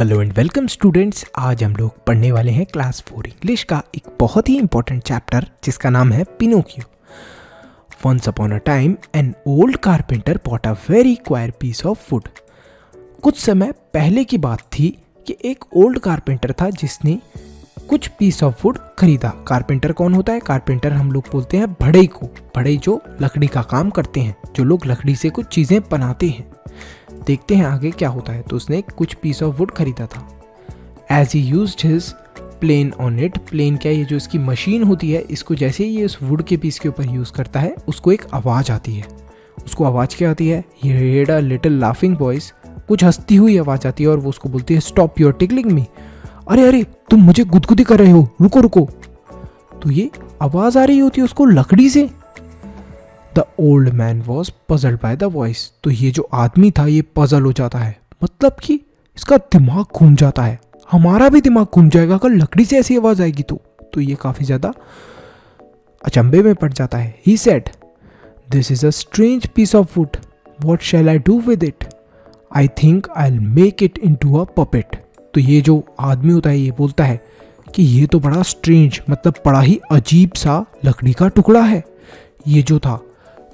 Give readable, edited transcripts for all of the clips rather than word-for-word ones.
Hello and welcome students. आज हम लोग पढ़ने वाले हैं क्लास 4 इंग्लिश का एक बहुत ही इंपॉर्टेंट चैप्टर जिसका नाम है Pinocchio. Once upon a time an old carpenter bought a very queer piece of wood. कुछ समय पहले की बात थी कि एक ओल्ड कारपेंटर था जिसने कुछ पीस ऑफ वुड खरीदा। कारपेंटर कौन होता है? कारपेंटर हम लोग बोलते हैं बढ़ई को। बढ़ई जो लकड़ी का काम करते हैं, जो लोग लकड़ी से कुछ चीज़ें बनाते हैं। देखते हैं आगे क्या होता है। तो उसने कुछ पीस ऑफ वुड खरीदा था। As he used his plane on it. Plane क्या है? ये जो इसकी मशीन होती है, इसको जैसे ही ये उस वुड के पीस के ऊपर यूज़ करता है उसको एक आवाज़ आती है। उसको आवाज़ क्या आती है? ही हेard अ लिटिल लाफिंग वॉइस। कुछ हंसती हुई आवाज़ आती है और वो उसको बोलती है स्टॉप योर टिकलिंग मी। अरे अरे, तुम मुझे गुदगुदी कर रहे हो, रुको रुको। तो ये आवाज़ आ रही होती है उसको लकड़ी से। The old man was puzzled by the voice. तो ये जो आदमी था ये पजल हो जाता है, मतलब कि इसका दिमाग घूम जाता है। हमारा भी दिमाग घूम जाएगा अगर लकड़ी से ऐसी आवाज़ आएगी तो ये काफ़ी ज़्यादा अचंभे में पड़ जाता है। He said, this is a strange piece of wood, what shall I do with it? I think I will make it into a puppet. तो ये जो आदमी होता है ये बोलता है कि ये तो बड़ा स्ट्रेंज, मतलब बड़ा ही अजीब सा लकड़ी का टुकड़ा है। ये जो था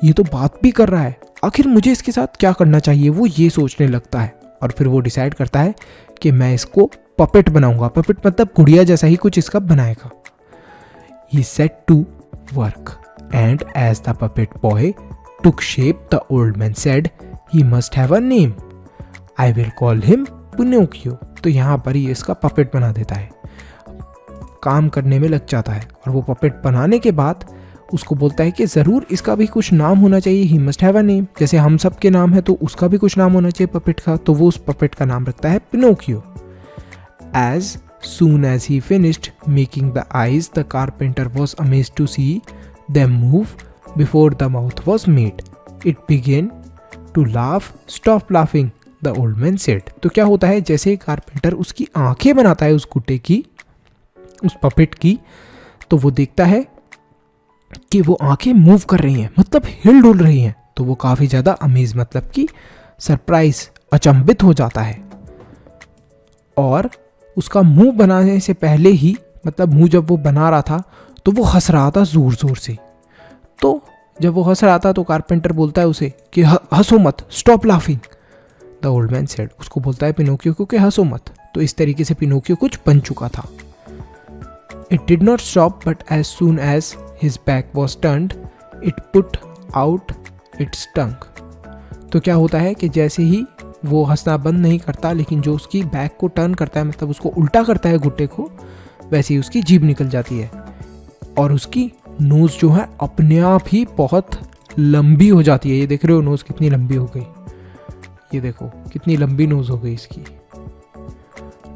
ये तो बात भी कर रहा है, आखिर मुझे इसके साथ क्या करना चाहिए, वो ये सोचने लगता है। और फिर वो डिसाइड करता है कि मैं इसको पपेट बनाऊंगा। पपेट मतलब गुड़िया जैसा ही कुछ इसका बनाएगा। He set to work and as the puppet boy took shape the old man said he must have a name, I will call him Pinocchio. तो यहाँ पर ही इसका पपेट बना देता है, काम करने में लग जाता है। और वो पपेट बनाने के बाद उसको बोलता है कि ज़रूर इसका भी कुछ नाम होना चाहिए। ही मस्ट हैव अ नेम, जैसे हम सब के नाम है तो उसका भी कुछ नाम होना चाहिए पपेट का। तो वो उस पपेट का नाम रखता है Pinocchio. As soon as he finished making the eyes the carpenter was amazed to see them move before the mouth was made. It began to laugh, stop laughing the old man said. तो क्या होता है, जैसे carpenter उसकी आंखें बनाता है उस गुड्डे की, उस पपेट की, तो वो देखता है कि वो आंखें मूव कर रही हैं, मतलब हिल डुल रही हैं। तो वो काफ़ी ज़्यादा अमेज, मतलब कि सरप्राइज, अचंभित हो जाता है। और उसका मुंह बनाने से पहले ही, मतलब मुंह जब वो बना रहा था तो वो हंस रहा था ज़ोर ज़ोर से। तो जब वो हंस रहा था तो कारपेंटर बोलता है उसे कि हंसो मत, stop laughing. The old man said, उसको बोलता है पिनोकियो को कि हंसो मत। तो इस तरीके से पिनोकियो कुछ बन चुका था। It did not stop, but as soon as his back was turned, it put out its tongue. तो क्या होता है कि जैसे ही वो हंसना बंद नहीं करता, लेकिन जो उसकी बैक को टर्न करता है, मतलब उसको उल्टा करता है गुड्डे को, वैसे ही उसकी जीभ निकल जाती है। और उसकी नोज़ जो है अपने आप ही बहुत लंबी हो जाती है। ये देख रहे हो नोज़ कितनी लंबी हो गई, ये देखो कितनी लंबी नोज़ हो गई इसकी।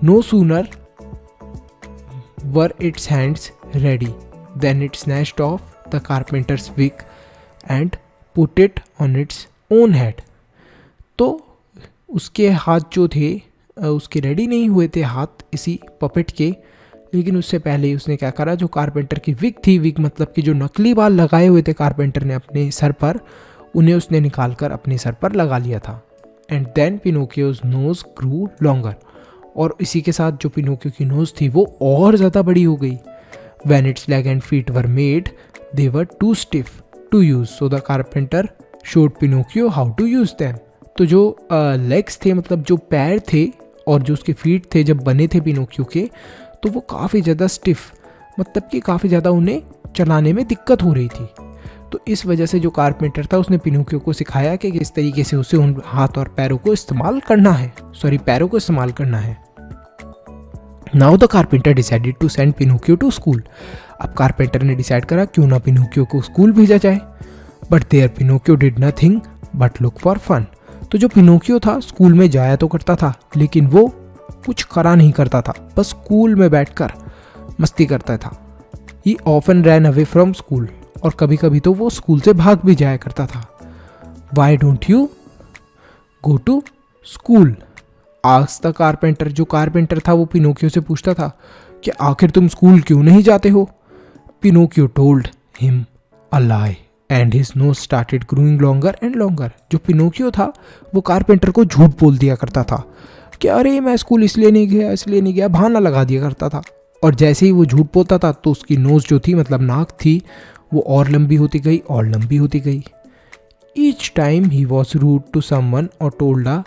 No sooner were its hands ready then it snatched off the carpenter's wig and put it on its own head. तो उसके हाथ जो थे उसके रेडी नहीं हुए थे हाथ इसी पपेट के, लेकिन उससे पहले ही उसने क्या करा, जो कारपेंटर की विग थी, विग मतलब कि जो नकली बाल लगाए हुए थे कारपेंटर ने अपने सर पर, उन्हें उसने निकाल कर अपने सर पर लगा लिया था। And then Pinocchio's nose grew longer. और इसी के साथ जो पिनोकियो की नोज़ थी वो और ज़्यादा बड़ी हो गई। When its leg and feet were made, they were too stiff to use, so the carpenter showed Pinocchio how to use them. तो जो लेग्स थे, मतलब जो पैर थे और जो उसके फीट थे जब बने थे पिनोकियो के, तो वो काफ़ी ज़्यादा स्टिफ, मतलब कि काफ़ी ज़्यादा उन्हें चलाने में दिक्कत हो रही थी। तो इस वजह से जो कारपेंटर था उसने पिनोकियो को सिखाया कि किस तरीके से उसे उन हाथ और पैरों को इस्तेमाल करना है, पैरों को इस्तेमाल करना है। Now the carpenter decided to send Pinocchio to school. अब कारपेंटर ने डिसाइड करा क्यों ना पिनोकियो को स्कूल भेजा जाए। But there Pinocchio did nothing but look for fun. तो जो पिनोकियो था स्कूल में जाया तो करता था, लेकिन वो कुछ करा नहीं करता था, बस स्कूल में बैठकर मस्ती करता था। ही often ran away from school. और कभी कभी तो वो स्कूल से भाग भी जाया करता था। Why don't you go to school? Asked the carpenter. जो कारपेंटर था वो पिनोकियो से पूछता था कि आखिर तुम स्कूल क्यों नहीं जाते हो? Pinocchio told him a lie and his nose started growing longer and longer. जो पिनोकियो था वो कारपेंटर को झूठ बोल दिया करता था कि अरे मैं स्कूल इसलिए नहीं गया बहाना लगा दिया करता था। और जैसे ही वो झूठ बोलता था तो उसकी नोज़ जो थी मतलब नाक थी वो और लंबी होती गई। Each time he was rude to someone और told a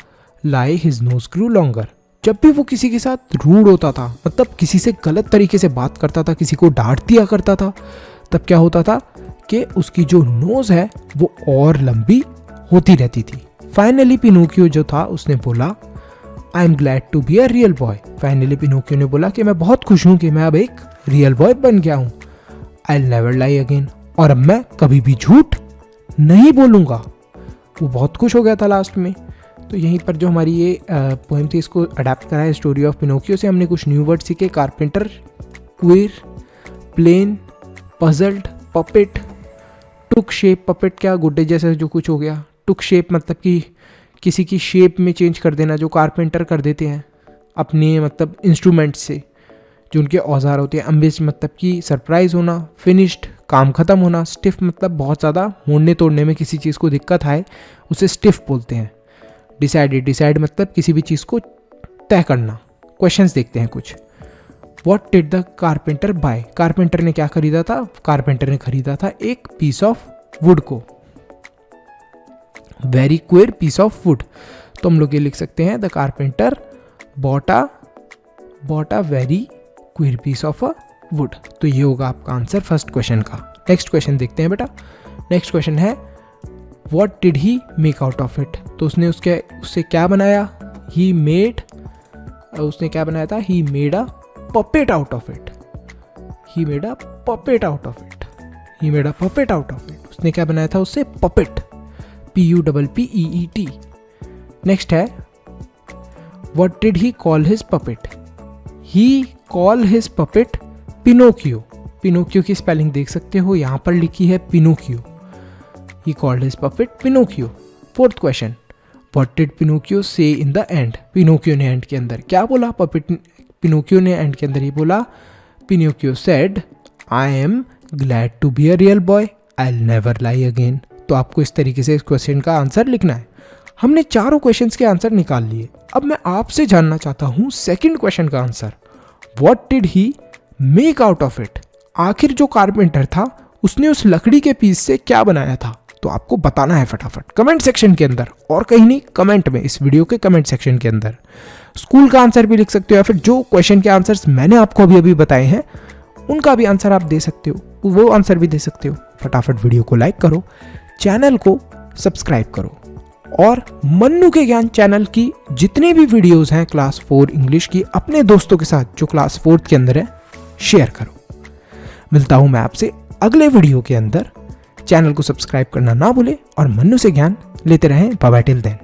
lie his nose grew longer. जब भी वो किसी के साथ रूड होता था मतलब किसी से गलत तरीके से बात करता था, किसी को डांट दिया करता था, तब क्या होता था कि उसकी जो नोज है वो और लंबी होती रहती थी। फाइनली पिनोकियो जो था उसने बोला I am glad to be a real boy. Finally Pinocchio ने बोला कि मैं बहुत खुश हूँ कि मैं अब एक रियल बॉय बन गया हूँ। I will never lie again, और अब मैं कभी भी झूठ नहीं बोलूँगा। वो बहुत खुश हो गया था लास्ट में। तो यहीं पर जो हमारी ये पोएम थी इसको अडेप्ट करा है स्टोरी ऑफ पिनोकियो से। हमने कुछ न्यू वर्ड सीखे, carpenter, queer, plain, puzzled, puppet, took shape. Puppet क्या गुड्डे जैसा जो कुछ हो गया। टुक शेप मतलब कि किसी की शेप में चेंज कर देना, जो कारपेंटर कर देते हैं अपने मतलब इंस्ट्रूमेंट से, जो उनके औजार होते हैं। अम्बिश मतलब कि सरप्राइज होना। फिनिश्ड काम खत्म होना। स्टिफ मतलब बहुत ज़्यादा मोड़ने तोड़ने में किसी चीज़ को दिक्कत आए उसे स्टिफ बोलते हैं। डिसाइड मतलब किसी भी चीज़ को तय करना। क्वेश्चंस देखते हैं कुछ। What did the carpenter buy? Carpenter ने क्या खरीदा था? कारपेंटर ने खरीदा था एक पीस ऑफ वुड को। Very queer piece of wood, तो हम लोग ये लिख सकते हैं the carpenter bought a very queer piece of a wood. तो ये होगा आपका आंसर फर्स्ट क्वेश्चन का। नेक्स्ट क्वेश्चन देखते हैं बेटा। नेक्स्ट क्वेश्चन है what did he make out of it? तो उसने उससे क्या बनाया? He made a puppet out of it. He made a puppet out of it. उसने क्या बनाया था उससे? puppet, Puppet. नेक्स्ट है what did he call his puppet? He called his puppet Pinocchio. Pinocchio की स्पेलिंग देख सकते हो, यहाँ पर लिखी है Pinocchio. He called his puppet Pinocchio. Fourth question, what did Pinocchio say in the end? Pinocchio ने एंड के अंदर क्या बोला? पिनोकियो ने एंड के अंदर ही बोला Pinocchio said I am glad to be a real boy. I'll never lie again. तो आपको इस तरीके से इस क्वेश्चन का आंसर लिखना है। हमने चारों क्वेश्चंस के आंसर निकाल लिए। अब मैं आपसे जानना चाहता हूँ सेकंड क्वेश्चन का answer. What did he make out of it? आखिर जो कारपेंटर था उसने उस लकड़ी के पीस से क्या बनाया था? तो आपको बताना है फटाफट कमेंट सेक्शन के अंदर, और कहीं नहीं, कमेंट में, इस वीडियो के कमेंट सेक्शन के अंदर। स्कूल का आंसर भी लिख सकते हो या फिर जो क्वेश्चन के आंसर्स मैंने आपको अभी बताए हैं उनका भी आंसर आप दे सकते हो, वो आंसर भी दे सकते हो। फटाफट वीडियो को लाइक करो, चैनल को सब्सक्राइब करो, और मन्नू के ज्ञान चैनल की जितनी भी वीडियोस हैं क्लास 4 इंग्लिश की अपने दोस्तों के साथ जो क्लास 4 के अंदर है शेयर करो। मिलता हूं मैं आपसे अगले वीडियो के अंदर। चैनल को सब्सक्राइब करना ना भूले और मन्नू से ज्ञान लेते रहें। Bye bye till then.